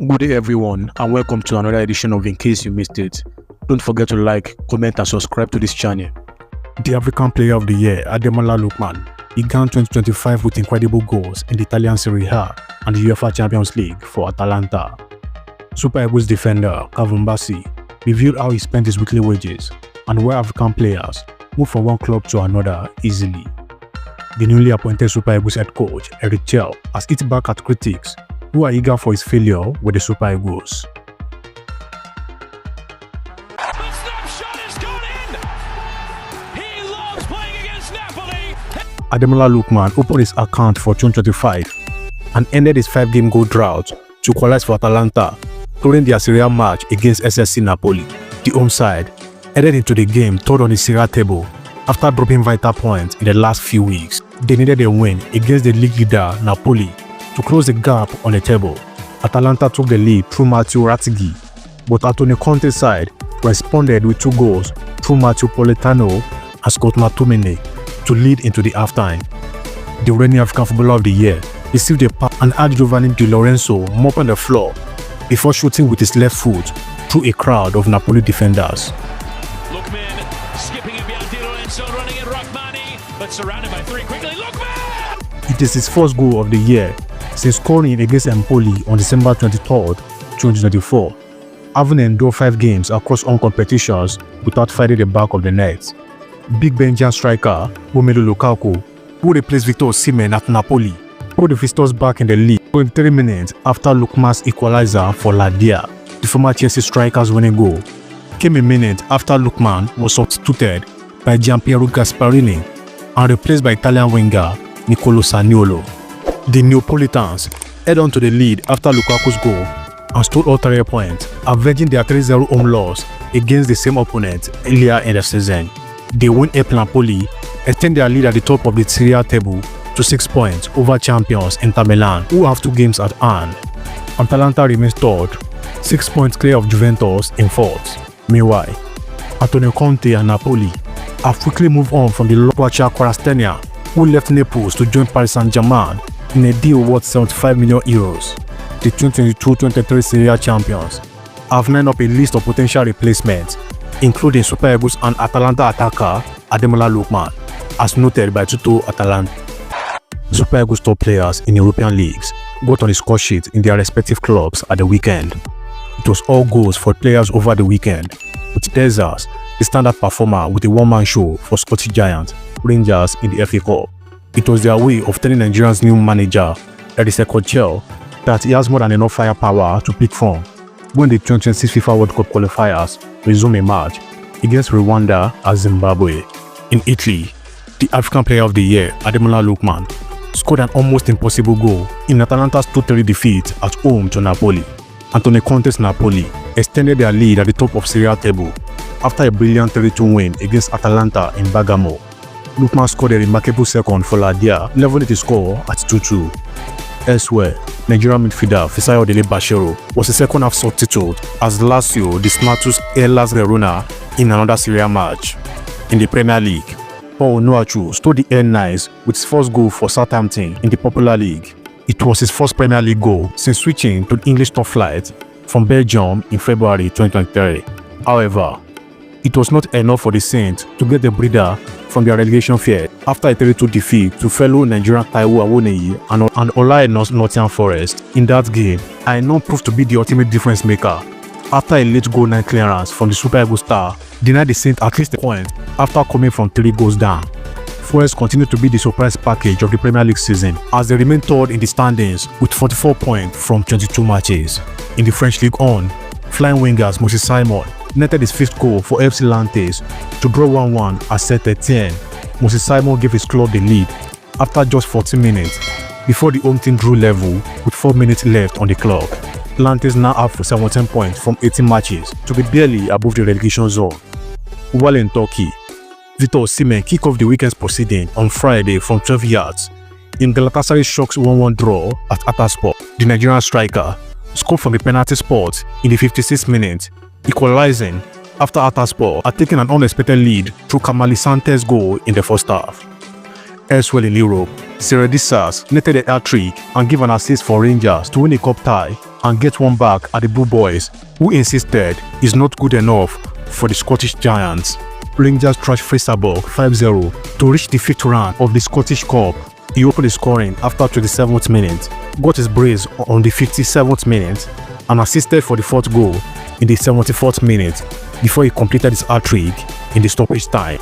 Good day everyone and welcome to another edition of In Case You Missed It. Don't forget to like, comment and subscribe to this channel. The African Player of the Year, Ademola Lookman, began 2025 with incredible goals in the Italian Serie A and the UEFA Champions League for Atalanta. Super Eagles defender Bassey revealed how he spent his weekly wages and where African players move from one club to another easily. The newly appointed Super Eagles head coach, Claimed Chelle, has hit back at critics who are eager for his failure with the Super Eagles. The snapshot has gone in! He loves playing against Napoli! Ademola Lookman opened his account for 2025 and ended his 5-game goal drought to qualify for Atalanta during their Serie A match against SSC Napoli. The home side headed into the game third on the Serie A table after dropping vital points in the last few weeks. They needed a win against the league leader Napoli to close the gap on the table. Atalanta took the lead through Matteo Rattighi, but Antonio Conte's side responded with 2 goals through Matteo Politano and Scott McTominay to lead into the halftime. The reigning African Footballer of the Year received a pass and had Giovanni Di Lorenzo mop on the floor before shooting with his left foot through a crowd of Napoli defenders. Lookman skipping in behind Di Lorenzo, running at Rahmani, but surrounded by 3 quickly. Lookman! It is his first goal of the year since scoring against Empoli on December 23, 2024, having endured 5 games across all competitions without finding the back of the net. Big Belgian striker Romelu Lukaku, who replaced Victor Osimhen at Napoli, put the visitors back in the league 23 minutes after Lookman's equalizer for Ladia. The former Chelsea striker's winning goal came a minute after Lookman was substituted by Gianpiero Gasparini and replaced by Italian winger Nicolo Zaniolo. The Neapolitans head on to the lead after Lukaku's goal and stole all 3 points, avenging their 3-0 home loss against the same opponent earlier in the season. They win up Napoli, extend their lead at the top of the Serie A table to 6 points over champions Inter Milan, who have 2 games at hand. Atalanta remains third, 6 points clear of Juventus in 4th. Meanwhile, Antonio Conte and Napoli have quickly moved on from the Loquacia Kvaratskhelia, who left Naples to join Paris Saint-Germain in a deal worth €75 million. The 2022-23 Serie A champions have lined up a list of potential replacements, including Super Eagles and Atalanta attacker Ademola Lookman, as noted by Tutto Atalanta. Super Eagles top players in European leagues got on the score sheet in their respective clubs at the weekend. It was all goals for players over the weekend, with Desas, the standout performer with a one-man show for Scottish giant Rangers in the FA Cup. It was their way of telling Nigeria's new manager, Claimed Chelle, that he has more than enough firepower to pick from when the 2026 FIFA World Cup qualifiers resume a match against Rwanda and Zimbabwe. In Italy, the African Player of the Year, Ademola Lookman, scored an almost impossible goal in Atalanta's 2-3 defeat at home to Napoli. Antonio Conte's Napoli extended their lead at the top of Serie A table after a brilliant 3-2 win against Atalanta in Bergamo. Lookman scored a remarkable second for Ladia, leveling the score at 2-2. Elsewhere, Nigerian midfielder Fisayo Bashiro was a second-half substitute as Lazio dismantles Hellas Verona in another Serie A match. In the Premier League, Paul Onuachu stole the air nice with his first goal for Southampton in the Popular League. It was his first Premier League goal since switching to the English top flight from Belgium in February 2023. However, it was not enough for the Saints to get the breather from their relegation fear after a 3-2 defeat to fellow Nigerian Taiwo Awoniyi and Olaenos Nottingham Forest. In that game, Aina proved to be the ultimate difference maker after a late goal 9 clearance from the Super Eagles star denied the Saints at least a point after coming from 3 goals down. Forest continued to be the surprise package of the Premier League season as they remain third in the standings with 44 points from 22 matches. In the French League 1, flying wingers Osimhen netted his 5th goal for FC Nantes to draw 1-1 at Saint-Etienne. Osimhen gave his club the lead after just 14 minutes before the home team drew level with 4 minutes left on the clock. Nantes now have 17 points from 18 matches to be barely above the relegation zone. While in Turkey, Victor Osimhen kicked off the weekend's proceeding on Friday from 12 yards in Galatasaray's shocks 1-1 draw at Ataspor. The Nigerian striker scored from the penalty spot in the 56th minute, equalizing after Ataspor had taken an unexpected lead through Kamali Sante's goal in the first half. Elsewhere in Europe, Seredisas netted a hat-trick and gave an assist for Rangers to win a cup tie and get one back at the Blue Boys, who insisted is not good enough for the Scottish Giants. Rangers trashed Freiburg 5-0 to reach the 5th round of the Scottish Cup. He opened the scoring after 27th minute, got his brace on the 57th minute, and assisted for the 4th goal in the 74th minute before he completed his hat-trick in the stoppage time.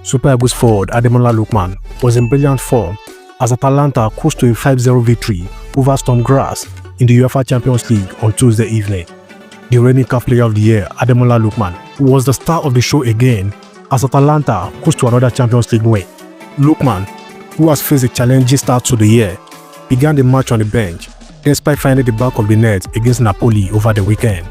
Super Eagles forward Ademola Lookman was in brilliant form as Atalanta cruised to a 5-0 victory over Storm Grass in the UEFA Champions League on Tuesday evening. The reigning CAF Player of the Year, Ademola Lookman, was the star of the show again as Atalanta cruised to another Champions League win. Lookman, who has faced a challenging start to the year, began the match on the bench despite finding the back of the net against Napoli over the weekend.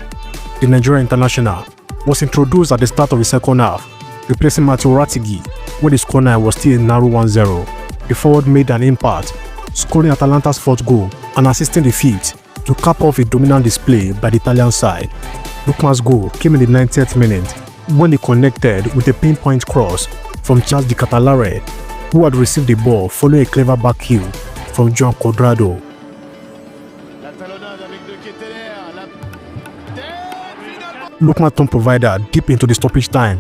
The Nigerian international was introduced at the start of the second half, replacing Matteo Ratigi when the scoreline was still a narrow 1-0. The forward made an impact, scoring Atalanta's 4th goal and assisting the 5th to cap off a dominant display by the Italian side. Lookman's goal came in the 90th minute when he connected with a pinpoint cross from Charles de Catalare, who had received the ball following a clever back heel from Joan Cuadrado. Lookman turned provider deep into the stoppage time,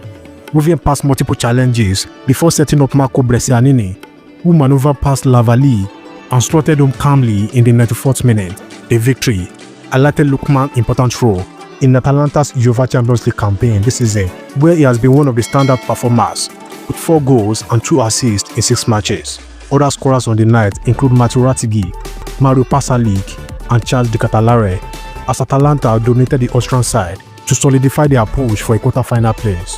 moving past multiple challenges before setting up Marco Brescianini, who maneuvered past Lavalley and slotted home calmly in the 94th minute. The victory highlighted Lookman's important role in Atalanta's UEFA Champions League campaign this season, where he has been one of the standout performers with 4 goals and 2 assists in 6 matches. Other scorers on the night include Matteo Ratigi, Mario Pasalic, and Charles de Catalare, as Atalanta dominated the Austrian side to solidify their push for a quarter-final place.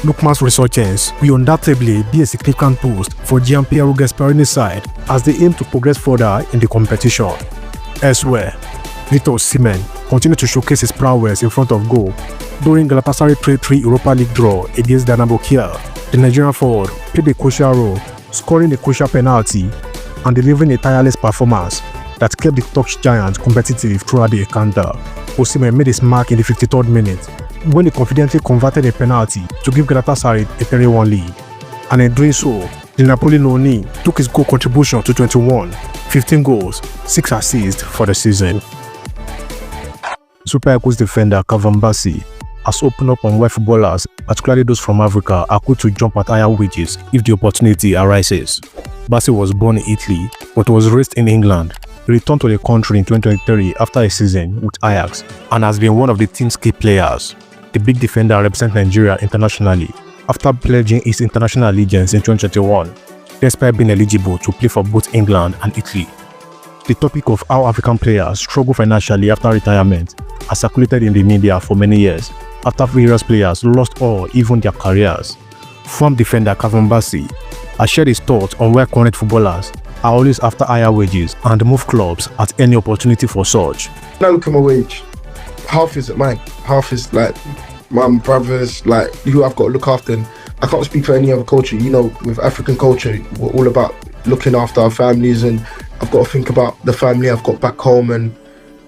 Lookman's resurgence will undoubtedly be a significant boost for Gianpiero Gasperini's side as they aim to progress further in the competition. Elsewhere, Osimhen continued to showcase his prowess in front of goal during Galatasaray 3-3 Europa League draw against Dynamo Kiev. The Nigerian forward played a crucial role, scoring a crucial penalty and delivering a tireless performance that kept the Turkish Giants competitive throughout the encounter. Osimhen made his mark in the 53rd minute when he confidently converted a penalty to give Galatasaray a 3-1 lead. And in doing so, the Napoli Noni took his goal contribution to 21, 15 goals, 6 assists for the season. Super Eagles defender Bassey has opened up on why footballers, particularly those from Africa, are quick to jump at higher wages if the opportunity arises. Bassey was born in Italy but was raised in England. He returned to the country in 2023 after a season with Ajax and has been one of the team's key players. The big defender represents Nigeria internationally after pledging his international allegiance in 2021, despite being eligible to play for both England and Italy. The topic of how African players struggle financially after retirement has circulated in the media for many years after various players lost or even their careers. Former defender Bassey has shared his thoughts on why current footballers are always after higher wages and move clubs at any opportunity for such. When I look at my wage, half is mine, half is like my brothers, like who I've got to look after. And I can't speak for any other culture. You know, with African culture, we're all about looking after our families, and I've got to think about the family I've got back home and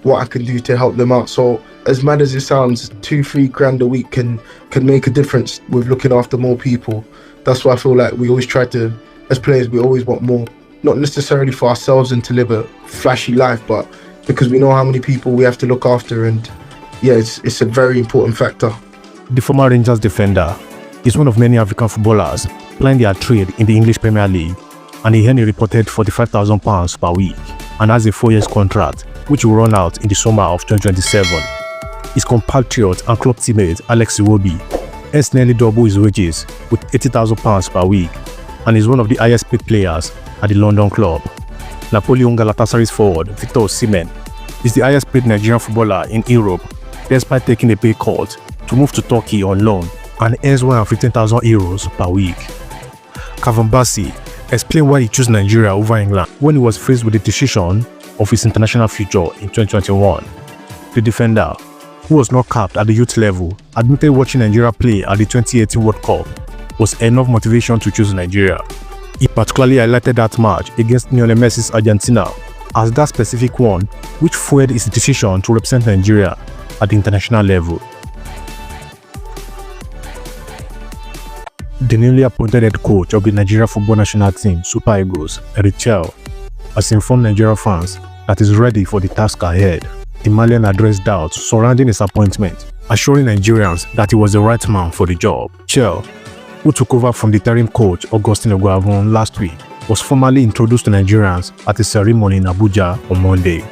what I can do to help them out. So as mad as it sounds, 2-3 grand a week can make a difference with looking after more people. That's why I feel like we always try to, as players, we always want more. Not necessarily for ourselves and to live a flashy life, but because we know how many people we have to look after, and yeah, it's a very important factor. The former Rangers defender is one of many African footballers playing their trade in the English Premier League, and he earned a reported £45,000 per week and has a 4-year contract which will run out in the summer of 2027. His compatriot and club teammate Alex Iwobi earns nearly double his wages with £80,000 per week and is one of the highest paid players at the London club. Napoleon Galatasaray's forward Victor Osimhen is the highest paid Nigerian footballer in Europe despite taking a pay cut to move to Turkey on loan and earns €115,000 per week. Bassey explained why he chose Nigeria over England when he was faced with the decision of his international future in 2021. The defender, who was not capped at the youth level, admitted watching Nigeria play at the 2018 World Cup was enough motivation to choose Nigeria. He particularly highlighted that match against Lionel Messi's Argentina as that specific one which fueled his decision to represent Nigeria at the international level. The newly appointed head coach of the Nigeria football national team, Super Eagles, Eric Chelle, has informed Nigeria fans that he's ready for the task ahead. The Malian addressed doubts surrounding his appointment, assuring Nigerians that he was the right man for the job. Chelle, who took over from the interim coach Augustine Odegbami last week, was formally introduced to Nigerians at a ceremony in Abuja on Monday.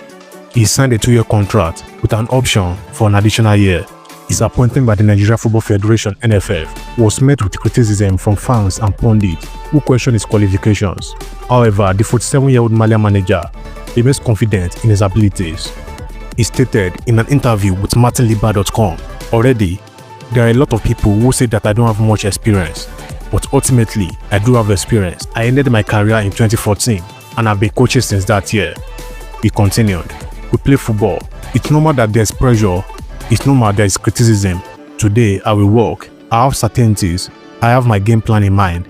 He signed a 2-year contract with an option for an additional year. His appointment by the Nigeria Football Federation (NFF) was met with criticism from fans and pundits who questioned his qualifications. However, the 47-year-old Malian manager remains confident in his abilities. He stated in an interview with MartinLiber.com, "Already, there are a lot of people who say that I don't have much experience, but ultimately, I do have experience. I ended my career in 2014 and I've been coaching since that year." He continued, "We play football. It's normal that there's pressure. It's normal there is criticism. Today, I will work. I have certainties. I have my game plan in mind,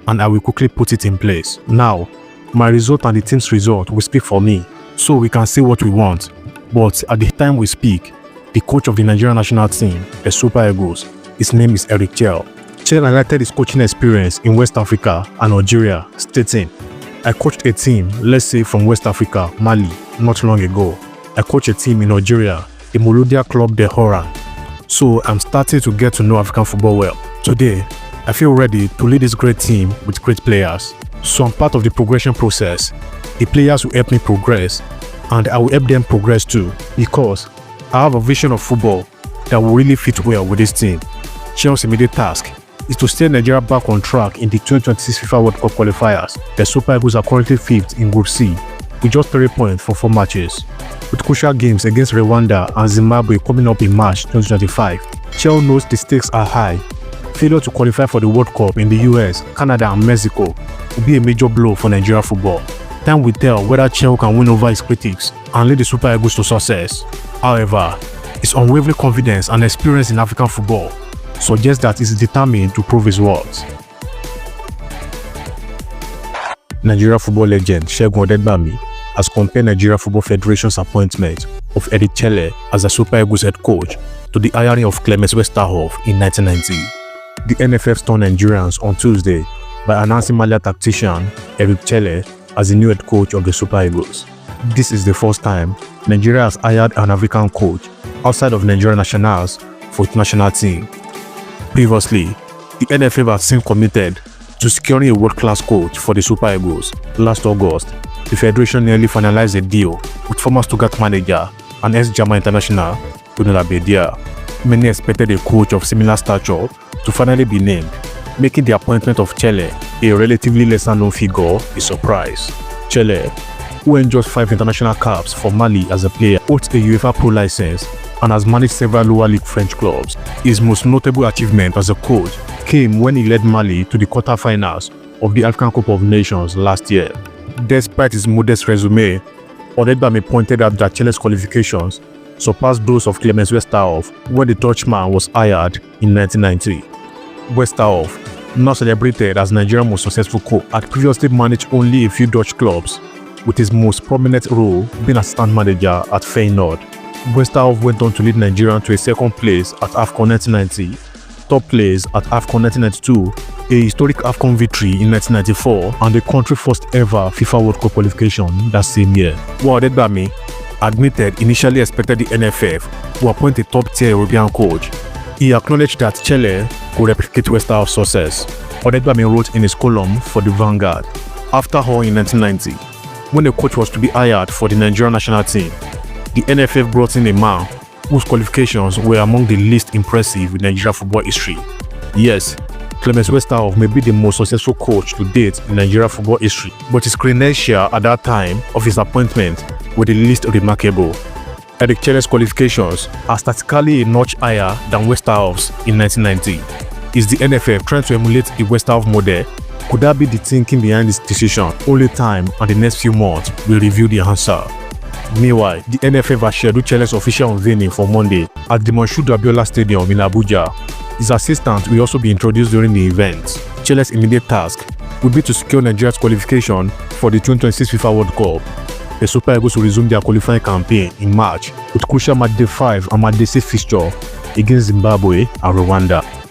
and I will quickly put it in place. Now, my result and the team's result will speak for me, so we can say what we want. But at the time we speak, the coach of the Nigerian national team, the Super Eagles, his name is Eric Chelle." Chelle highlighted his coaching experience in West Africa and Algeria, stating, "I coached a team, let's say from West Africa, Mali, not long ago. I coached a team in Algeria, the Mouloudia Club de Horan. So I'm starting to get to know African football well. Today, I feel ready to lead this great team with great players. So I'm part of the progression process. The players will help me progress, and I will help them progress too, because I have a vision of football that will really fit well with this team." Chelle's immediate task is to steer Nigeria back on track in the 2026 FIFA World Cup qualifiers. The Super Eagles are currently 5th in Group C, with just 3 points from 4 matches. With crucial games against Rwanda and Zimbabwe coming up in March 2025, Chelle knows the stakes are high. Failure to qualify for the World Cup in the US, Canada and Mexico will be a major blow for Nigeria football. Time will tell whether Chelle can win over his critics and lead the Super Eagles to success. However, his unwavering confidence and experience in African football suggests that he is determined to prove his worth. Nigeria football legend Segun Odegbami has compared Nigeria Football Federation's appointment of Eric Chelle as the Super Eagles head coach to the hiring of Clemens Westerhof in 1990. The NFF stunned Nigerians on Tuesday by announcing Malian tactician Eric Chelle as the new head coach of the Super Eagles. This is the first time Nigeria has hired an African coach outside of Nigerian nationals for its national team. Previously, the NFF had seemed committed to securing a world-class coach for the Super Eagles. Last August, the federation nearly finalized a deal with former Stuttgart manager and ex-German international Bruno Labbadia. Many expected a coach of similar stature to finally be named, making the appointment of Chelle, a relatively lesser-known figure, a surprise. Chelle, who enjoys 5 international caps for Mali as a player, holds a UEFA Pro license and has managed several lower league French clubs. His most notable achievement as a coach came when he led Mali to the quarter-finals of the African Cup of Nations last year. Despite his modest resume, Odegbami pointed out that Chelle's qualifications surpassed those of Clemens Westerhof when the Dutchman was hired in 1990. Westerhof, now celebrated as Nigeria's most successful coach, had previously managed only a few Dutch clubs, with his most prominent role being assistant manager at Feyenoord. Westerhof went on to lead Nigeria to a second place at AFCON 1990, third place at AFCON 1992, a historic AFCON victory in 1994, and the country's first ever FIFA World Cup qualification that same year. While Odegbami admitted initially expected the NFF to appoint a top-tier European coach, he acknowledged that Chelle could replicate Westerhof's success. Odegbami wrote in his column for the Vanguard, after all in 1990, when the coach was to be hired for the Nigerian national team, the NFF brought in a man whose qualifications were among the least impressive in Nigeria football history. Yes, Clemens Westerhof may be the most successful coach to date in Nigeria football history, but his credentials at that time of his appointment were the least remarkable. Eric Chelle's qualifications are statistically a notch higher than Westerhof's in 1990. Is the NFF trying to emulate the Westerhof model? Could that be the thinking behind this decision? Only time and the next few months will reveal the answer. Meanwhile, the NFF has scheduled Chelle's official unveiling for Monday at the Moshood Abiola Stadium in Abuja. His assistant will also be introduced during the event. Chelle's immediate task will be to secure Nigeria's qualification for the 2026 FIFA World Cup. The Super Eagles will resume their qualifying campaign in March with crucial Match Day 5 and Match Day 6 fixture against Zimbabwe and Rwanda.